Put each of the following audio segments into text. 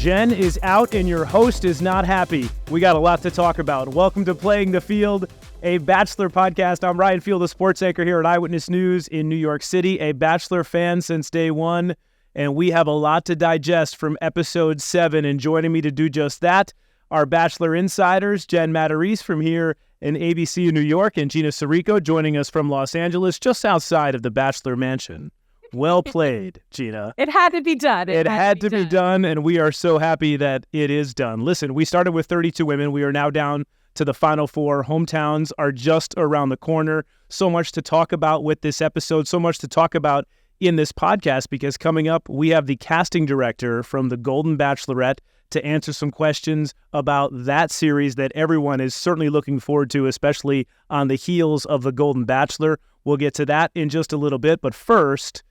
Jen is out and your host is not happy. We got a lot to talk about. Welcome to Playing the Field, a Bachelor podcast. I'm Ryan Field, the sports anchor here at Eyewitness News in New York City, a Bachelor fan since day one, and we have a lot to digest from episode 7. And joining me to do just that, our Bachelor insiders, Jen Matarese from here in ABC in New York, and Gina Sirico joining us from Los Angeles, just outside of the Bachelor mansion. Well played, Gina. It had to be done. It had to be done, and we are so happy that it is done. Listen, we started with 32 women. We are now down to the final 4. Hometowns are just around the corner. So much to talk about with this episode, so much to talk about in this podcast, because coming up, we have the casting director from the Golden Bachelorette to answer some questions about that series that everyone is certainly looking forward to, especially on the heels of the Golden Bachelor. We'll get to that in just a little bit, but first,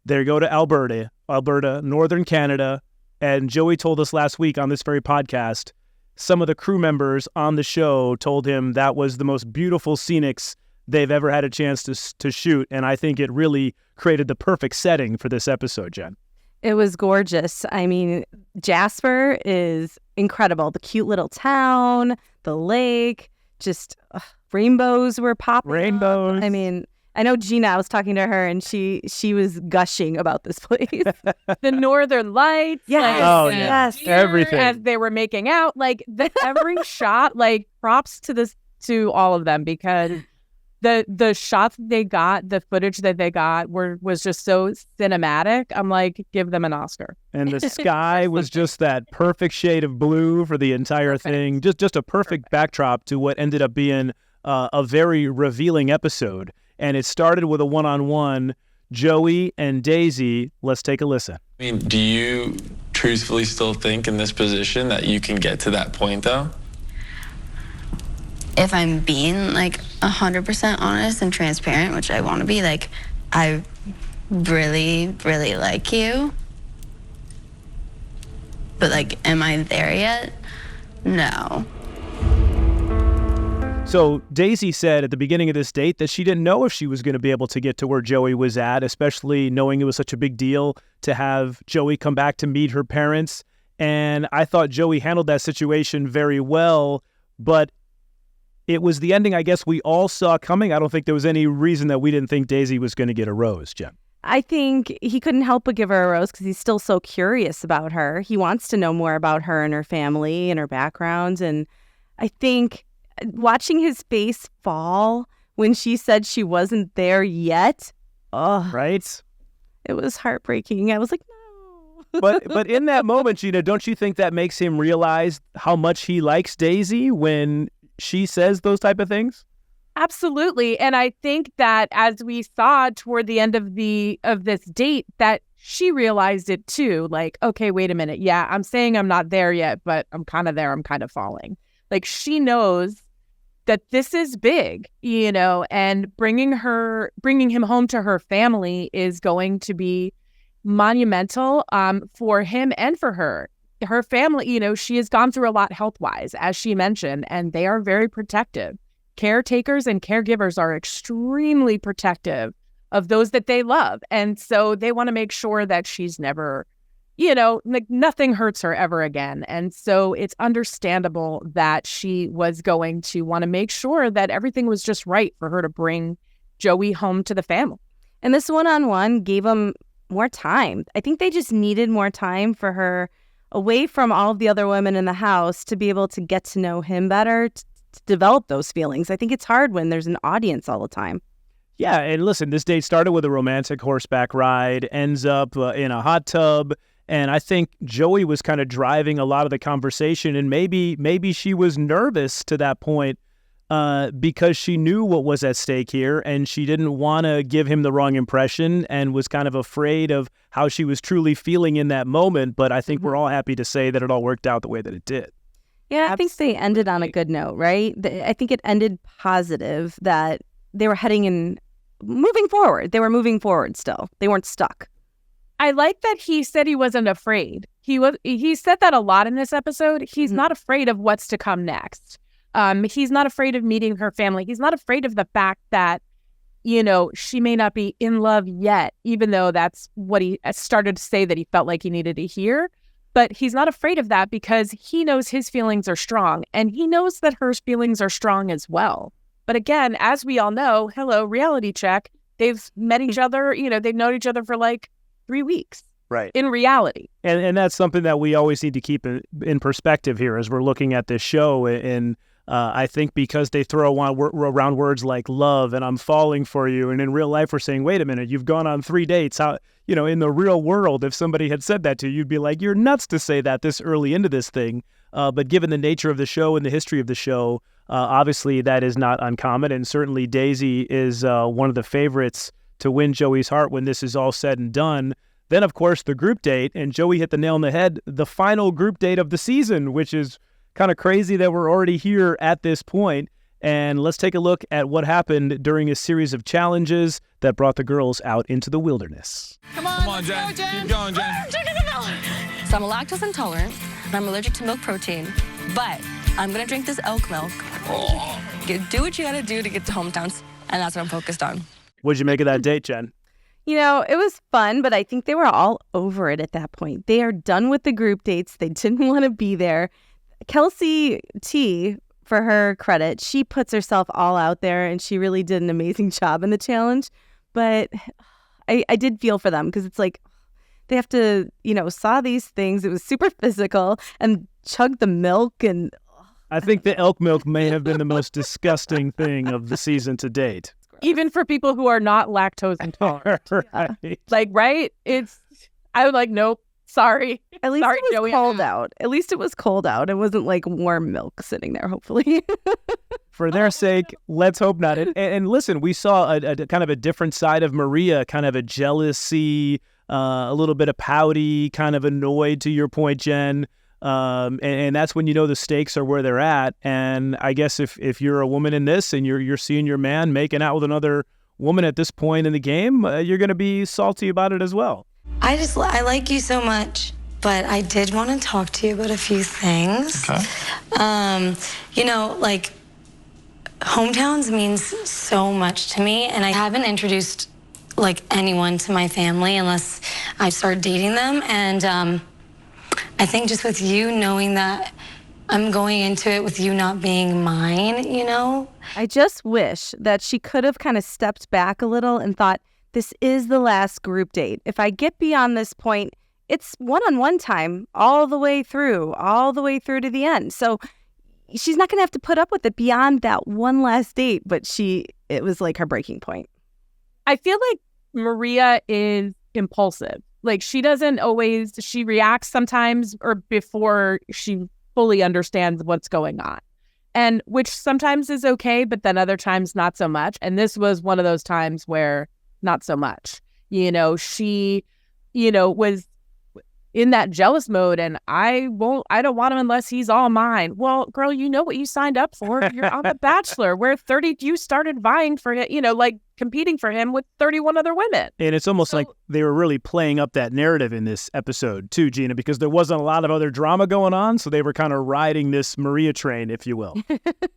there you go to Alberta, Northern Canada. And Joey told us last week on this very podcast, some of the crew members on the show told him that was the most beautiful scenics they've ever had a chance to shoot. And I think it really created the perfect setting for this episode, Jen. It was gorgeous. I mean, Jasper is incredible. The cute little town, the lake, just rainbows were popping Rainbows. up. I mean, I know Gina, I was talking to her and she was gushing about this place. The Northern Lights. Yes. Oh, yeah. Yes. Everything. As they were making out, like every shot, like props to all of them, because the shots they got, the footage that they got was just so cinematic. I'm like, give them an Oscar. And the sky was just that perfect shade of blue for the entire thing. Just a perfect backdrop to what ended up being a very revealing episode. And it started with a one-on-one, Joey and Daisy. Let's take a listen. I mean, do you truthfully still think in this position that you can get to that point, though? If I'm being, 100% honest and transparent, which I want to be, I really, really like you. But, am I there yet? No. So Daisy said at the beginning of this date that she didn't know if she was going to be able to get to where Joey was at, especially knowing it was such a big deal to have Joey come back to meet her parents. And I thought Joey handled that situation very well, but it was the ending I guess we all saw coming. I don't think there was any reason that we didn't think Daisy was going to get a rose, Jen. I think he couldn't help but give her a rose because he's still so curious about her. He wants to know more about her and her family and her background. And I think watching his face fall when she said she wasn't there yet, right? It was heartbreaking. I was like, no. But in that moment, Gina, don't you think that makes him realize how much he likes Daisy when she says those type of things? Absolutely. And I think that as we saw toward the end of this date, that she realized it too. Like, okay, wait a minute. Yeah, I'm saying I'm not there yet, but I'm kind of there. I'm kind of falling. Like, she knows that this is big, and bringing him home to her family is going to be monumental for him and for her. Her family, she has gone through a lot health-wise, as she mentioned, and they are very protective. Caretakers and caregivers are extremely protective of those that they love. And so they want to make sure that she's never, nothing hurts her ever again. And so it's understandable that she was going to want to make sure that everything was just right for her to bring Joey home to the family. And this one-on-one gave him more time. I think they just needed more time for her away from all of the other women in the house to be able to get to know him better, to develop those feelings. I think it's hard when there's an audience all the time. Yeah, and listen, this date started with a romantic horseback ride, ends up in a hot tub, and I think Joey was kind of driving a lot of the conversation, and maybe she was nervous to that point because she knew what was at stake here, and she didn't want to give him the wrong impression and was kind of afraid of how she was truly feeling in that moment. But I think we're all happy to say that it all worked out the way that it did. Yeah, I think they ended on a good note, right? I think it ended positive, that they were moving forward. They were moving forward still. They weren't stuck. I like that he said he wasn't afraid. He said that a lot in this episode. He's not afraid of what's to come next. He's not afraid of meeting her family. He's not afraid of the fact that, she may not be in love yet, even though that's what he started to say that he felt like he needed to hear. But he's not afraid of that because he knows his feelings are strong, and he knows that her feelings are strong as well. But again, as we all know, hello, reality check, they've met each other, they've known each other for like 3 weeks. Right. In reality. And that's something that we always need to keep in perspective here as we're looking at this show. And I think because they throw around words like love and I'm falling for you, and in real life we're saying, wait a minute, you've gone on 3 dates. How, in the real world, if somebody had said that to you, you'd be like, you're nuts to say that this early into this thing. But given the nature of the show and the history of the show, obviously that is not uncommon. And certainly Daisy is one of the favorites to win Joey's heart when this is all said and done. Then, of course, the group date, and Joey hit the nail on the head, the final group date of the season, which is kind of crazy that we're already here at this point. And let's take a look at what happened during a series of challenges that brought the girls out into the wilderness. Come on, Jen. Keep going, Jen. So I'm lactose intolerant, and I'm allergic to milk protein, but I'm going to drink this elk milk. Do what you got to do to get to hometowns, and that's what I'm focused on. What'd you make of that date, Jen? It was fun, but I think they were all over it at that point. They are done with the group dates. They didn't want to be there. Kelsey T, for her credit, she puts herself all out there, and she really did an amazing job in the challenge. But I did feel for them because it's like they have to, saw these things. It was super physical and chug the milk. And I think the elk milk may have been the most disgusting thing of the season to date. Even for people who are not lactose intolerant. Right. Like, right? I was like, nope, sorry. At least sorry, it was Joey. cold out. At least it was cold out. It wasn't like warm milk sitting there, hopefully. For their sake, let's hope not. And listen, we saw a kind of a different side of Maria, kind of a jealousy, a little bit of pouty, kind of annoyed, to your point, Jen. And that's when the stakes are where they're at. And I guess if you're a woman in this and you're seeing your man making out with another woman at this point in the game, you're going to be salty about it as well. I like you so much, but I did want to talk to you about a few things. Okay. Like hometowns means so much to me, and I haven't introduced like anyone to my family unless I start dating them. And I think just with you knowing that I'm going into it with you not being mine, I just wish that she could have kind of stepped back a little and thought, this is the last group date. If I get beyond this point, it's one-on-one time all the way through to the end. So she's not going to have to put up with it beyond that one last date, but it was like her breaking point. I feel like Maria is impulsive. Like she reacts sometimes or before she fully understands what's going on. And which sometimes is okay, but then other times not so much. And this was one of those times where not so much. She, was in that jealous mode, and I don't want him unless he's all mine. Well, girl, you know what you signed up for. You're on The Bachelor, where you started vying for it, like competing for him with 31 other women. And it's almost like they were really playing up that narrative in this episode too, Gina, because there wasn't a lot of other drama going on. So they were kind of riding this Maria train, if you will.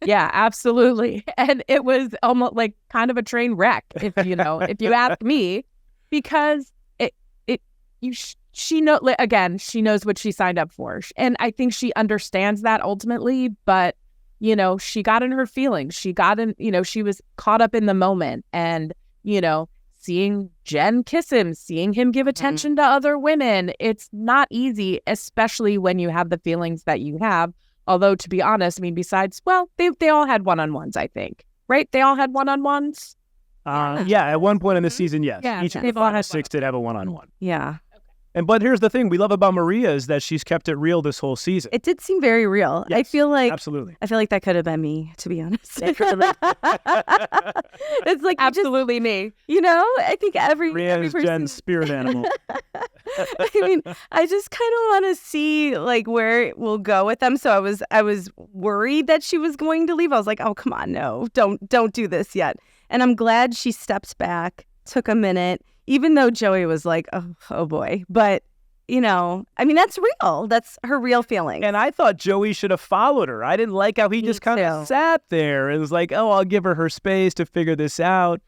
Yeah, absolutely. And it was almost like kind of a train wreck, if you ask me, because she knows what she signed up for. And I think she understands that ultimately, but she got in her feelings. She got in, she was caught up in the moment, and, seeing Jen kiss him, seeing him give attention to other women. It's not easy, especially when you have the feelings that you have. Although, to be honest, besides, they all had one-on-ones, I think, right? They all had one-on-ones. Yeah, at one point in the season, yes. Yeah, Each of the final 6 did have a one-on-one. Yeah. But here's the thing we love about Maria is that she's kept it real this whole season. It did seem very real. Yes, I feel like that could have been me, to be honest. It's like absolutely me. I think every Maria's person... Jen's spirit animal. I just kind of want to see like where it will go with them. So I was worried that she was going to leave. I was like, oh, come on, no, don't do this yet. And I'm glad she stepped back, took a minute. Even though Joey was like, oh boy. But, that's real. That's her real feeling. And I thought Joey should have followed her. I didn't like how he just kind of sat there and was like, oh, I'll give her space to figure this out.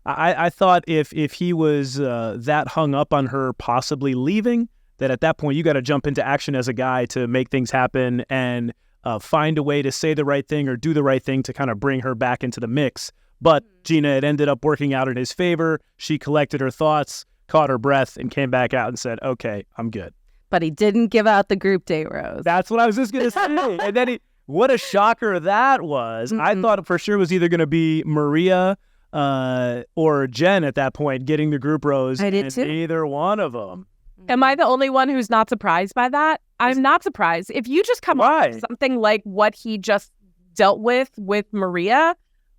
I thought if he was that hung up on her possibly leaving, that at that point you got to jump into action as a guy to make things happen and find a way to say the right thing or do the right thing to kind of bring her back into the mix. But Gina, it ended up working out in his favor. She collected her thoughts, caught her breath, and came back out and said, okay, I'm good. But he didn't give out the group date rose. That's what I was just going to say. And then what a shocker that was. I thought for sure it was either going to be Maria or Jen at that point getting the group rose. I did too. Neither one of them. Am I the only one who's not surprised by that? I'm not surprised. If you just come up with something like what he just dealt with Maria,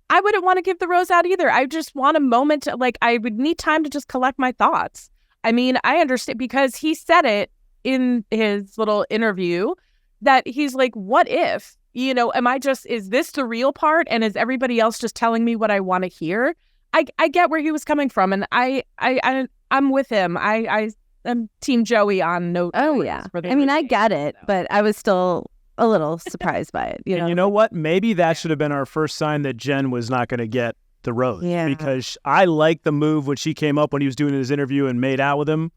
I wouldn't want to give the rose out either. I just want a moment to, like, I would need time to just collect my thoughts. I mean, I understand because he said it in his little interview that he's like, what if, you know, is this the real part? And is everybody else just telling me what I want to hear? I get where he was coming from. And I'm with him. I'm Team Joey on no. Oh, yeah. I mean, I get it, but I was still a little surprised by it. And you know what? Maybe that should have been our first sign that Jen was not going to get the rose. Yeah. Because I liked the move when she came up when he was doing his interview and made out with him.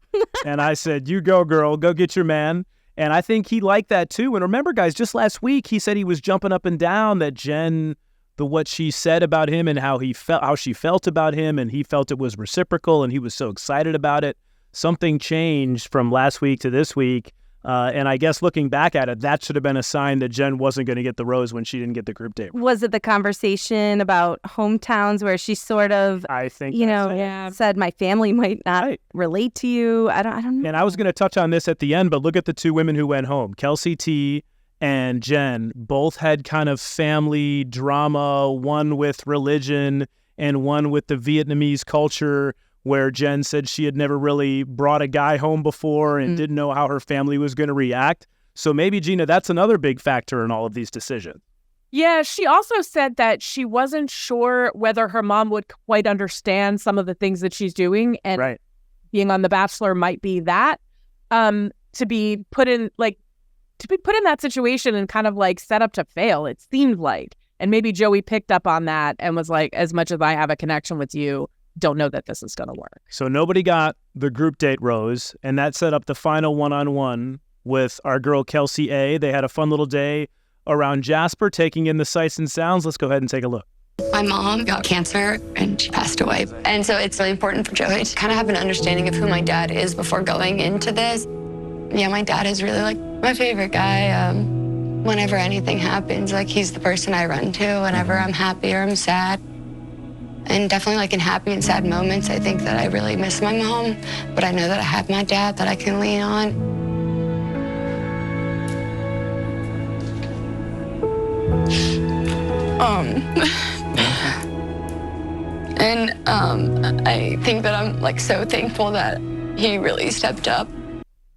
And I said, you go, girl. Go get your man. And I think he liked that, too. And remember, guys, just last week, he said he was jumping up and down that Jen, what she said about him and how she felt about him, and he felt it was reciprocal, and he was so excited about it. Something changed from last week to this week. And I guess looking back at it, that should have been a sign that Jen wasn't going to get the rose when she didn't get the group date. Was it the conversation about hometowns where she sort of, I think, said my family might not relate to you? I don't know. And I was going to touch on this at the end, but look at the two women who went home. Kelsey T and Jen both had kind of family drama, one with religion and one with the Vietnamese culture, where Jen said she had never really brought a guy home before and didn't know how her family was going to react. So maybe, Gina, that's another big factor in all of these decisions. Yeah, she also said that she wasn't sure whether her mom would quite understand some of the things that she's doing. And being on The Bachelor might be that, to be put in that situation and kind of like set up to fail, it seemed like. And maybe Joey picked up on that and was like, as much as I have a connection with you, don't know that this is going to work. So nobody got the group date rose, and that set up the final one-on-one with our girl Kelsey A. They had a fun little day around Jasper, taking in the sights and sounds. Let's go ahead and take a look. My mom got cancer and she passed away. And so it's really important for Joey to kind of have an understanding of who my dad is before going into this. Yeah, my dad is really like my favorite guy. Whenever anything happens, like he's the person I run to whenever I'm happy or I'm sad. And definitely like in happy and sad moments, I think that I really miss my mom, but I know that I have my dad that I can lean on. I think that I'm like so thankful that he really stepped up.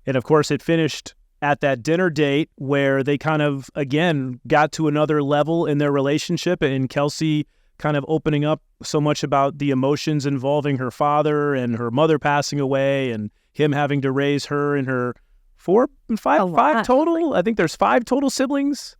And of course, it finished at that dinner date where they kind of, again, got to another level in their relationship, and Kelsey kind of opening up so much about the emotions involving her father and her mother passing away and him having to raise her and her five total. I think there's 5 total siblings.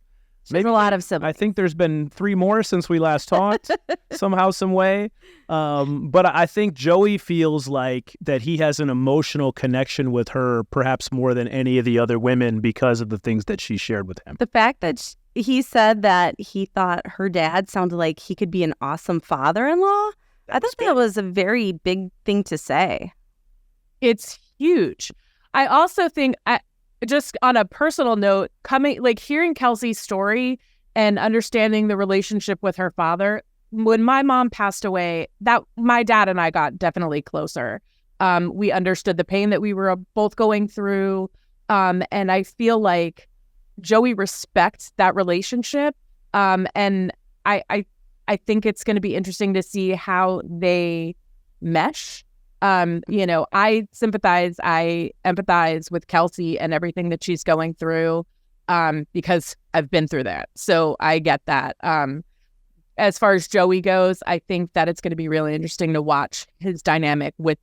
Maybe a lot of siblings. I think there's been 3 more since we last talked somehow, some way. But I think Joey feels like that he has an emotional connection with her, perhaps more than any of the other women, because of the things that she shared with him. The fact that he said that he thought her dad sounded like he could be an awesome father-in-law. I thought that was a very big thing to say. It's huge. I also think, just on a personal note, hearing Kelsey's story and understanding the relationship with her father, when my mom passed away, that my dad and I got definitely closer. We understood the pain that we were both going through. And I feel like Joey respects that relationship. And I think it's going to be interesting to see how they mesh. I sympathize, I empathize with Kelsey and everything that she's going through, because I've been through that. So I get that. As far as Joey goes, I think that it's going to be really interesting to watch his dynamic with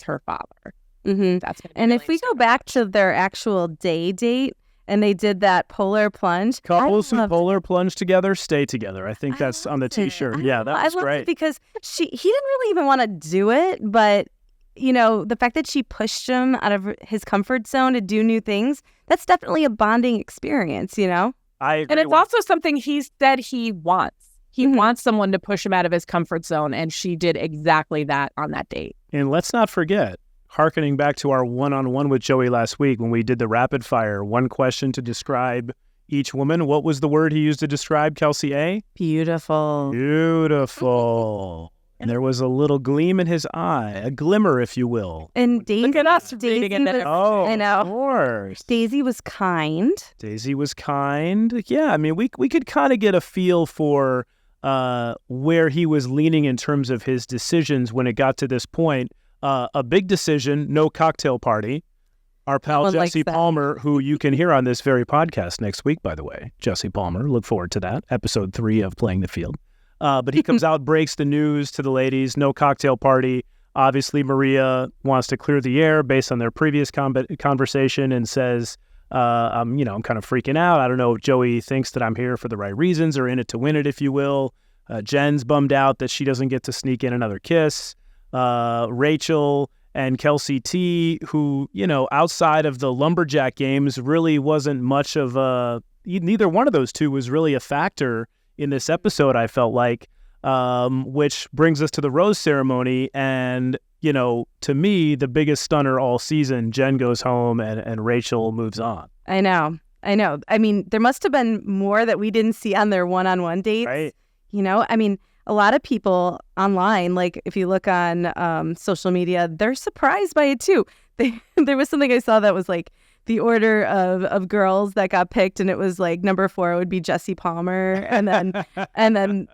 her father. Mm-hmm. And if we go back to their actual date, and they did that polar plunge. Couples who polar plunge together stay together. I think that's on the T-shirt. Yeah, that was great. It because he didn't really even want to do it, but the fact that she pushed him out of his comfort zone to do new things, that's definitely a bonding experience, I agree. And it's also something he said he wants. He wants someone to push him out of his comfort zone, and she did exactly that on that date. And let's not forget, hearkening back to our one-on-one with Joey last week when we did the rapid fire, one question to describe each woman. What was the word he used to describe Kelsey A? Beautiful. Beautiful. And there was a little gleam in his eye, a glimmer, if you will. And Daisy, Look at us Daisy reading it. I know. Of course. Daisy was kind. Daisy was kind. Yeah, I mean, we could kind of get a feel for where he was leaning in terms of his decisions when it got to this point. A big decision, no cocktail party. Our pal Jesse Palmer, who you can hear on this very podcast next week, by the way. Jesse Palmer, look forward to that. Episode 3 of Playing the Field. But he comes out, breaks the news to the ladies, no cocktail party. Obviously, Maria wants to clear the air based on their previous conversation and says, I'm kind of freaking out. I don't know if Joey thinks that I'm here for the right reasons or in it to win it, if you will. Jen's bummed out that she doesn't get to sneak in another kiss. Rachel and Kelsey T, who, outside of the lumberjack games, really wasn't much of neither one of those two was really a factor in this episode, I felt like, which brings us to the rose ceremony. And, to me, the biggest stunner all season, Jen goes home and Rachel moves on. I know. I mean, there must have been more that we didn't see on their one-on-one dates. Right. I mean, a lot of people online, like if you look on social media, they're surprised by it too. There was something I saw that was like the order of girls that got picked, and it was like number 4 would be Jesse Palmer, and then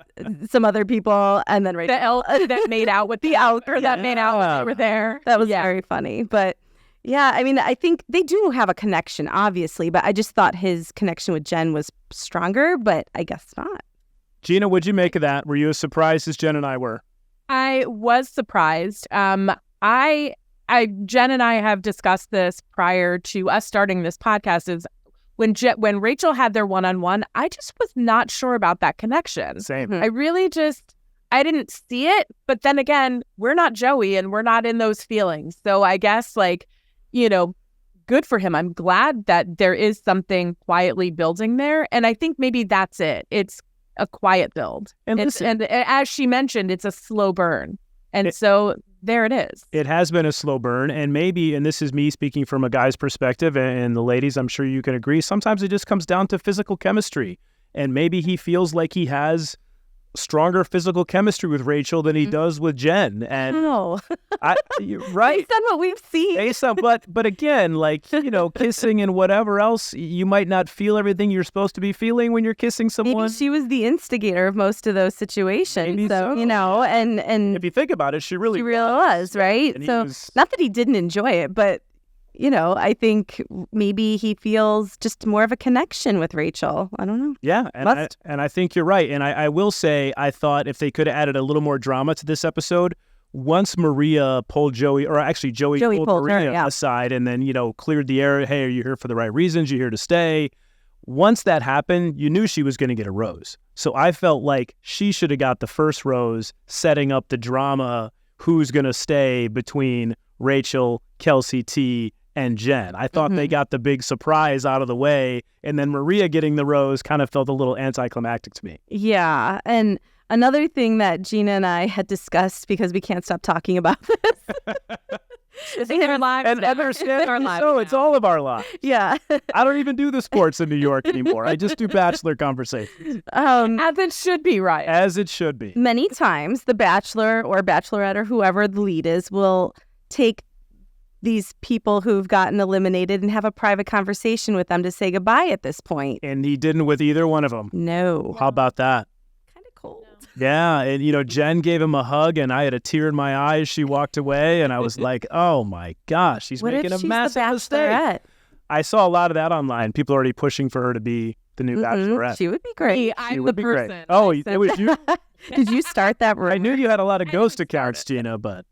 some other people, and then the elk that made out with the elk, or that made out when they were there. That was very funny. But yeah, I mean, I think they do have a connection, obviously, but I just thought his connection with Jen was stronger, but I guess not. Gina, what'd you make of that? Were you as surprised as Jen and I were? I was surprised. Jen and I have discussed this prior to us starting this podcast. Is when Rachel had their one-on-one, I just was not sure about that connection. Same. I really I didn't see it. But then again, we're not Joey and we're not in those feelings. So I guess good for him. I'm glad that there is something quietly building there. And I think maybe that's it. It's a quiet build. And as she mentioned, it's a slow burn. And so there it is. It has been a slow burn, and maybe, and this is me speaking from a guy's perspective, and the ladies, I'm sure you can agree, sometimes it just comes down to physical chemistry, and maybe he feels like he has stronger physical chemistry with Rachel than he does with Jen. And right. Based on what we've seen. But again, kissing and whatever else, you might not feel everything you're supposed to be feeling when you're kissing someone. Maybe she was the instigator of most of those situations. Maybe so. And if you think about it, she really was, right? And so not that he didn't enjoy it, but I think maybe he feels just more of a connection with Rachel. I don't know. Yeah, and I think you're right. And I will say, I thought if they could have added a little more drama to this episode, once Maria pulled Joey, or actually Joey pulled Maria aside and then, cleared the air, hey, are you here for the right reasons? You're here to stay. Once that happened, you knew she was going to get a rose. So I felt like she should have got the first rose, setting up the drama, who's going to stay between Rachel, Kelsey T, and Jen. I thought they got the big surprise out of the way, and then Maria getting the rose kind of felt a little anticlimactic to me. Yeah, and another thing that Gina and I had discussed, because we can't stop talking about this. It's their lives. And it's all of our lives. Yeah. I don't even do the sports in New York anymore. I just do Bachelor conversations. As it should be, right? As it should be. Many times, the Bachelor or Bachelorette or whoever the lead is will take these people who've gotten eliminated and have a private conversation with them to say goodbye at this point. And he didn't with either one of them. No. How about that? Kind of cold. Yeah. And, Jen gave him a hug and I had a tear in my eye as she walked away. And I was like, oh my gosh, he's making a massive mistake. I saw a lot of that online. People already pushing for her to be the new Bachelorette. She would be great. I'm the person. Great. Oh, it was you? Did you start that rumor? I knew you had a lot of ghost accounts, Gina, but...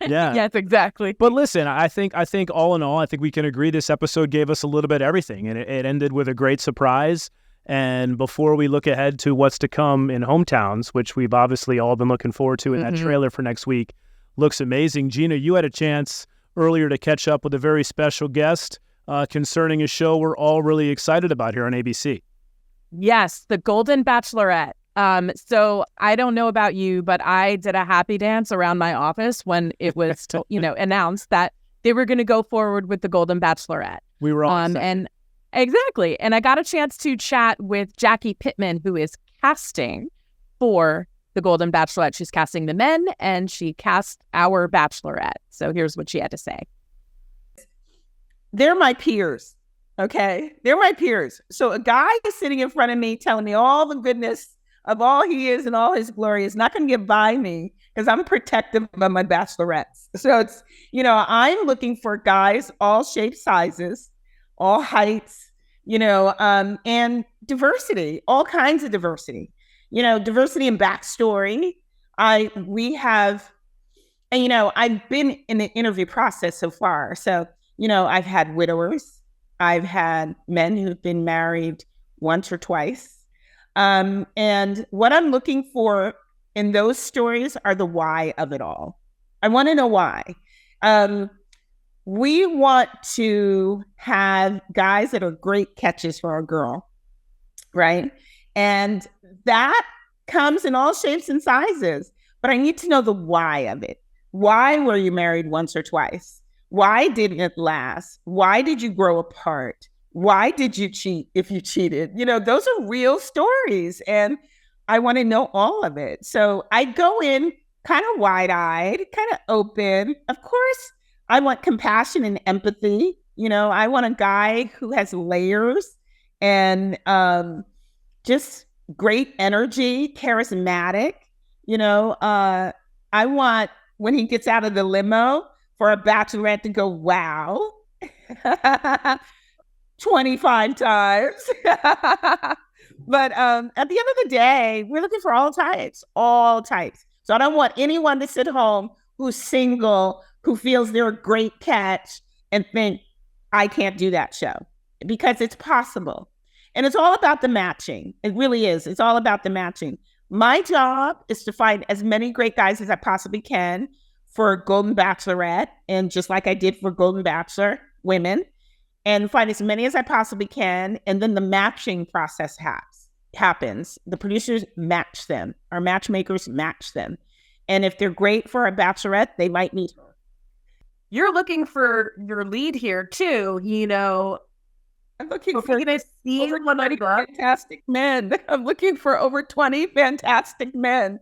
Yeah. Yes, exactly. But listen, I think all in all, I think we can agree this episode gave us a little bit of everything, and it ended with a great surprise. And before we look ahead to what's to come in Hometowns, which we've obviously all been looking forward to in that trailer for next week, looks amazing. Gina, you had a chance earlier to catch up with a very special guest concerning a show we're all really excited about here on ABC. Yes, the Golden Bachelorette. So I don't know about you, but I did a happy dance around my office when it was, announced that they were going to go forward with the Golden Bachelorette. We were all and exactly. And I got a chance to chat with Jacqui Pitman, who is casting for the Golden Bachelorette. She's casting the men, and she cast our Bachelorette. So here's what she had to say. They're my peers, okay? They're my peers. So a guy is sitting in front of me telling me all the goodness of all he is and all his glory is not going to get by me because I'm protective of my bachelorettes. So it's, I'm looking for guys, all shapes, sizes, all heights, and diversity, all kinds of diversity, diversity in backstory. I've been in the interview process so far. So, I've had widowers. I've had men who've been married once or twice. And what I'm looking for in those stories are the why of it all. I want to know why. We want to have guys that are great catches for our girl, right? And that comes in all shapes and sizes. But I need to know the why of it. Why were you married once or twice? Why didn't it last? Why did you grow apart? Why did you cheat if you cheated? Those are real stories. And I want to know all of it. So I go in kind of wide-eyed, kind of open. Of course, I want compassion and empathy. I want a guy who has layers and just great energy, charismatic. I want, when he gets out of the limo, for a bachelorette to go, wow, 25 times. But at the end of the day, we're looking for all types. So I don't want anyone to sit home who's single, who feels they're a great catch and think, I can't do that show, because it's possible. And it's all about the matching. It really is. It's all about the matching. My job is to find as many great guys as I possibly can for Golden Bachelorette, and just like I did for Golden Bachelor women, and find as many as I possibly can. And then the matching process happens. The producers match them. Our matchmakers match them. And if they're great for a Bachelorette, they might meet her. You're looking for your lead here too, I'm looking for over 20 fantastic men. I'm looking for over 20 fantastic men.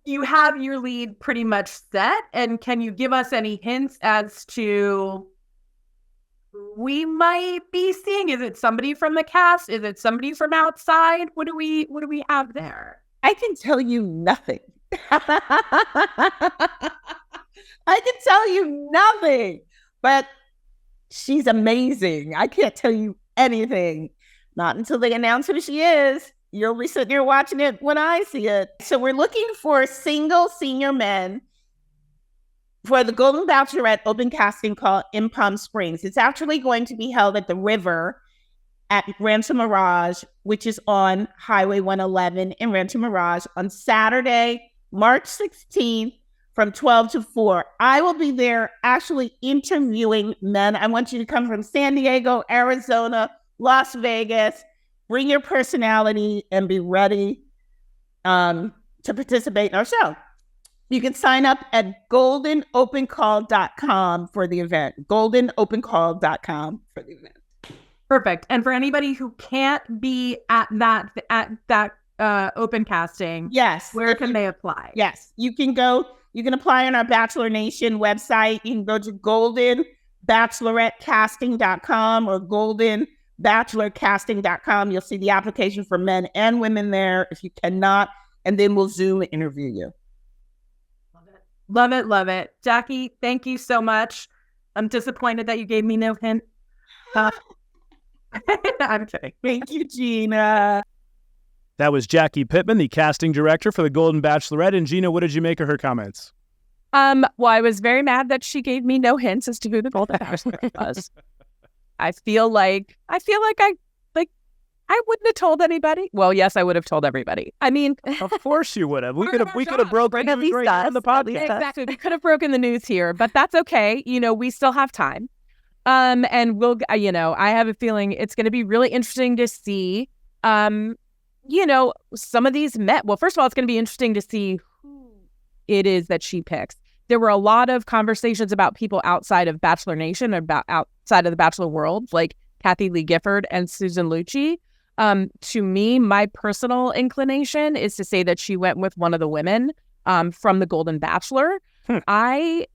You have your lead pretty much set, and can you give us any hints as to who we might be seeing? Is it somebody from the cast? Is it somebody from outside? What do we have there? I can tell you nothing. I can tell you nothing, but she's amazing. I can't tell you anything. Not until they announce who she is. You'll be sitting here watching it when I see it. So we're looking for single senior men for the Golden Bachelorette open casting call in Palm Springs. It's actually going to be held at the river at Rancho Mirage, which is on Highway 111 in Rancho Mirage on Saturday, March 16th. From 12 to 4. I will be there actually interviewing men. I want you to come from San Diego, Arizona, Las Vegas. Bring your personality and be ready to participate in our show. You can sign up at goldenopencall.com for the event. goldenopencall.com for the event. Perfect. And for anybody who can't be at that open casting, yes, where can they apply? Yes, you can go. You can apply on our Bachelor Nation website. You can go to goldenbachelorettecasting.com or goldenbachelorcasting.com. You'll see the application for men and women there if you cannot, and then we'll Zoom interview you. Love it. Love it. Jacqui, thank you so much. I'm disappointed that you gave me no hint. I'm kidding. Thank you, Gina. That was Jacqui Pitman, the casting director for the Golden Bachelorette. And Gina, what did you make of her comments? Well, I was very mad that she gave me no hints as to who the Golden Bachelorette was. I feel like I I wouldn't have told anybody. Well, yes, I would have told everybody. I mean, Of course you would have. We could have broken At the least news right on the us. At least podcast. us. exactly. We could have broken the news here, but that's okay. We still have time. And we'll, I have a feeling it's going to be really interesting to see, some of these men. Well, first of all, it's going to be interesting to see who it is that she picks. There were a lot of conversations about people outside of Bachelor Nation, about outside of the Bachelor world, like Kathy Lee Gifford and Susan Lucci. To me, my personal inclination is to say that she went with one of the women from the Golden Bachelor. I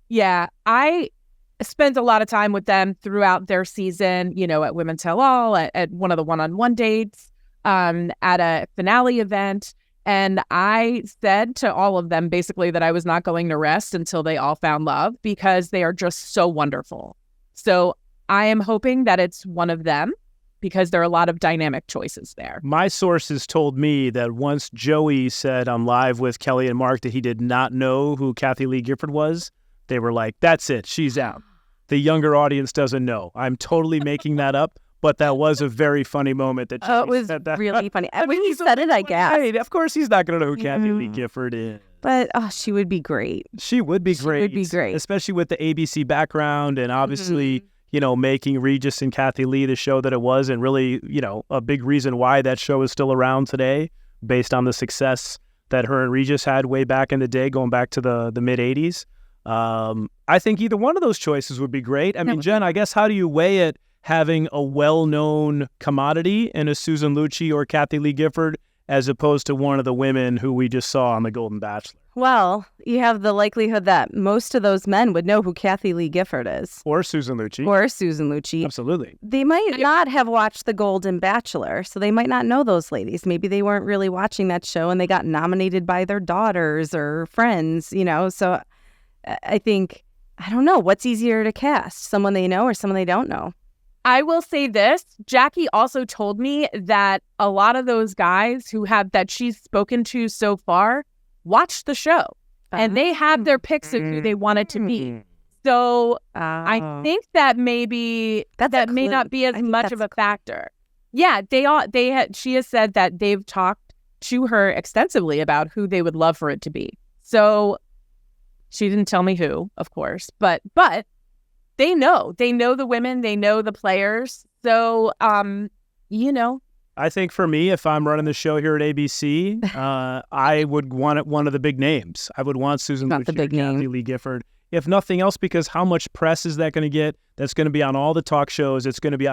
spent a lot of time with them throughout their season, at Women Tell All, at one of the one-on-one dates, at a finale event. And I said to all of them basically that I was not going to rest until they all found love, because they are just so wonderful. So I am hoping that it's one of them, because there are a lot of dynamic choices there. My sources told me that once Joey said on Live with Kelly and Mark that he did not know who Kathy Lee Gifford was, they were like, that's it, she's out. The younger audience doesn't know. I'm totally making that up, but that was a very funny moment that Oh, it was said that. really funny. When he said it, I gasped. Hey, of course he's not going to know who Kathy Lee Gifford is. But she would be great. She would be great. She would be great. Especially with the ABC background and obviously, making Regis and Kathy Lee the show that it was, and really, a big reason why that show is still around today based on the success that her and Regis had way back in the day, going back to the mid-'80s. I think either one of those choices would be great. I mean, Jen, I guess how do you weigh it having a well-known commodity in a Susan Lucci or Kathy Lee Gifford as opposed to one of the women who we just saw on The Golden Bachelor? Well, you have the likelihood that most of those men would know who Kathy Lee Gifford is. Or Susan Lucci. Or Susan Lucci. Absolutely. They might not have watched The Golden Bachelor, so they might not know those ladies. Maybe they weren't really watching that show and they got nominated by their daughters or friends, So I think, I don't know, what's easier to cast? Someone they know or someone they don't know? I will say this. Jacqui also told me that a lot of those guys that she's spoken to so far watched the show. And they have their picks of who they want it to be. So I think that maybe that may not be as much of a factor. Yeah, she has said that they've talked to her extensively about who they would love for it to be. So she didn't tell me who, of course, but they know the women, they know the players. So, I think for me, if I'm running the show here at ABC, I would want one of the big names. I would want Susan Lucci or Kathy Lee Gifford. If nothing else, because how much press is that going to get? That's going to be on all the talk shows. It's going to be,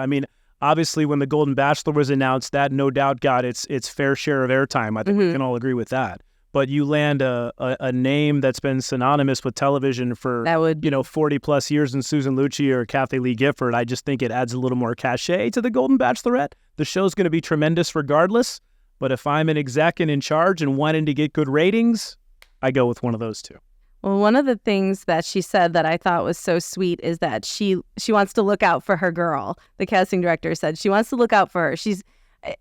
obviously when The Golden Bachelor was announced, that no doubt got its fair share of airtime. I think we can all agree with that. But you land a name that's been synonymous with television for 40 plus years in Susan Lucci or Kathy Lee Gifford. I just think it adds a little more cachet to the Golden Bachelorette. The show's going to be tremendous regardless. But if I'm an exec and in charge and wanting to get good ratings, I go with one of those two. Well, one of the things that she said that I thought was so sweet is that she wants to look out for her girl. The casting director said she wants to look out for her.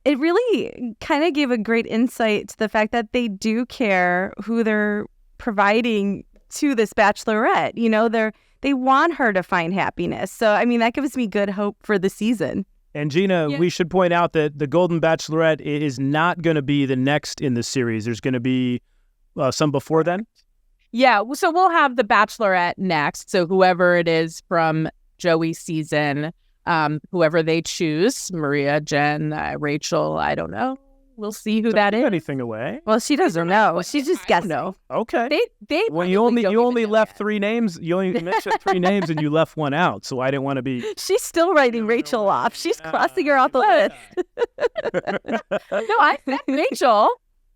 It really kind of gave a great insight to the fact that they do care who they're providing to this bachelorette. They want her to find happiness. So, that gives me good hope for the season. And Gina, we should point out that the Golden Bachelorette is not going to be the next in the series. There's going to be some before then. Yeah, so we'll have the Bachelorette next. So whoever it is from Joey's season, whoever they choose, Maria, Jen, Rachel, I don't know. We'll see who that is. Anything away? Well, she doesn't know. She's just guessing. Okay. They well, you only left 3 names. You only mentioned 3 names, and you left one out. So I didn't want to be. She's still writing Rachel off. She's crossing her off the list. No, I said Rachel.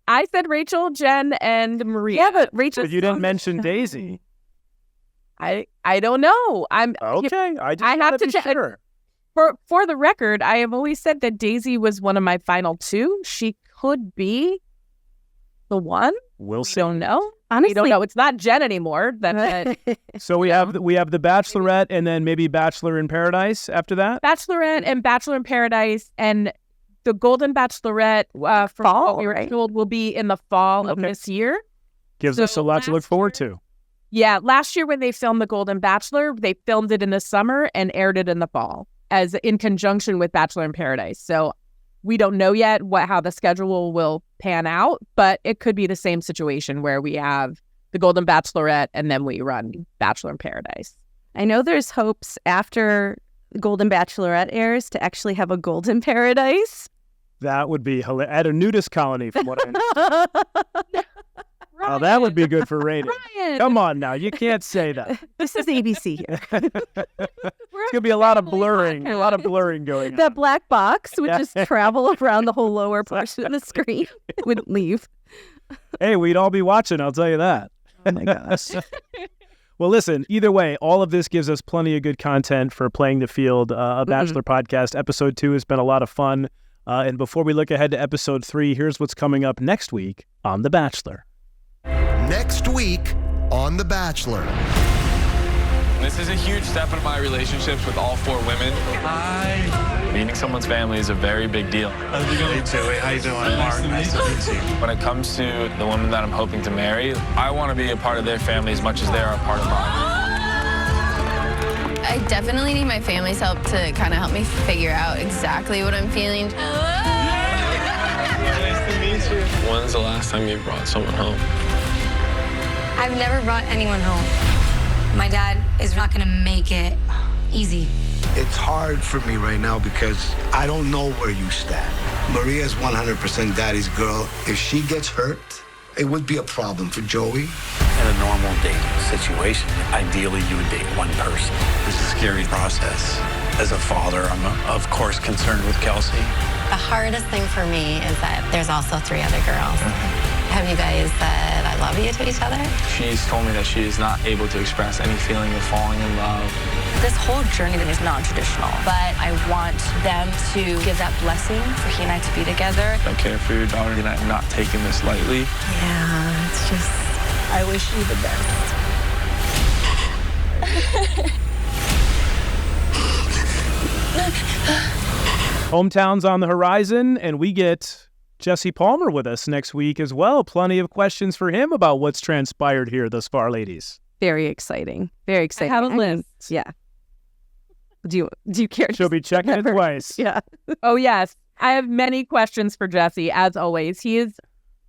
I said Rachel, Jen, and Maria. Yeah, but Rachel. But you didn't mention Daisy. I don't know. I'm okay. I have to check. Sure. For the record, I have always said that Daisy was one of my final 2. She could be the one. We'll see. We don't know. Honestly, we don't know. It's not Jen anymore. So we have the Bachelorette and then maybe Bachelor in Paradise after that. Bachelorette and Bachelor in Paradise, and the Golden Bachelorette from fall, what we were told will be in the fall of this year. Gives us a lot to look forward to. Yeah, last year when they filmed the Golden Bachelor, they filmed it in the summer and aired it in the fall, as in conjunction with Bachelor in Paradise. So we don't know yet how the schedule will pan out, but it could be the same situation where we have the Golden Bachelorette and then we run Bachelor in Paradise. I know there's hopes after Golden Bachelorette airs to actually have a Golden Paradise. That would be hilarious. At a nudist colony, from what I understand. Oh, that would be good for ratings. Come on now, you can't say that. This is ABC here. It's gonna be a lot of blurring going on. That black box would just travel around the whole lower portion of the screen. Wouldn't leave. Hey, we'd all be watching, I'll tell you that. Oh my gosh. Well, listen, either way, all of this gives us plenty of good content for Playing the Field, a Bachelor podcast. Episode 2 has been a lot of fun. And before we look ahead to episode 3, here's what's coming up next week on The Bachelor. Next week on The Bachelor. This is a huge step in my relationships with all 4 women. Hi. Meeting someone's family is a very big deal. How's it going? Hey, Joey. How you doing? Mark. Nice to meet you. When it comes to the woman that I'm hoping to marry, I want to be a part of their family as much as they are a part of mine. I definitely need my family's help to kind of help me figure out exactly what I'm feeling. Nice to meet you. When's the last time you brought someone home? I've never brought anyone home. My dad is not going to make it easy. It's hard for me right now because I don't know where you stand. Maria's 100% daddy's girl. If she gets hurt, it would be a problem for Joey. In a normal dating situation, ideally you would date one person. It's a scary process. As a father, I'm of course concerned with Kelsey. The hardest thing for me is that there's also 3 other girls. Have you guys said I love you to each other? She's told me that she is not able to express any feeling of falling in love. This whole journey is non-traditional, but I want them to give that blessing for he and I to be together. I care for your daughter, and I'm not taking this lightly. Yeah, it's just, I wish you the best. Hometown's on the horizon, and we get Jesse Palmer with us next week as well. Plenty of questions for him about what's transpired here thus far, ladies. Very exciting. Very exciting. I have a list. Yeah. Do you care? She'll be checking it twice. Yeah. Oh, yes. I have many questions for Jesse, as always.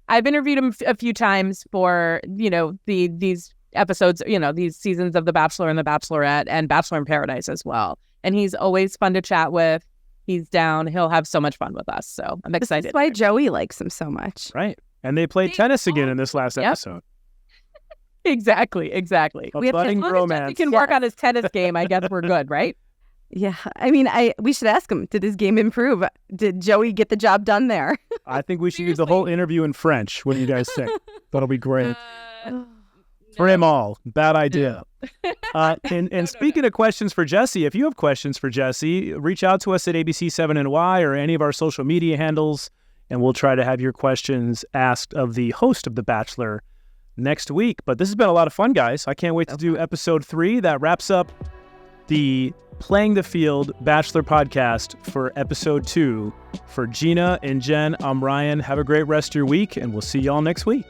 I've interviewed him a few times for, these episodes, these seasons of The Bachelor and The Bachelorette and Bachelor in Paradise as well. And he's always fun to chat with. He's down. He'll have so much fun with us. So I'm excited. That's why Joey likes him so much. Right. And they played tennis again in this last episode. Exactly. A budding romance. He can work on his tennis game. I guess we're good, right? Yeah. I mean, we should ask him, did his game improve? Did Joey get the job done there? I think we should use the whole interview in French. What do you guys think? That'll be great. For him all. Bad idea. And speaking of questions for Jesse, if you have questions for Jesse, reach out to us at ABC7NY or any of our social media handles, and we'll try to have your questions asked of the host of The Bachelor next week. But this has been a lot of fun, guys. I can't wait to do episode 3. That wraps up the Playing the Field Bachelor podcast for episode 2. For Gina and Jen, I'm Ryan. Have a great rest of your week, and we'll see y'all next week.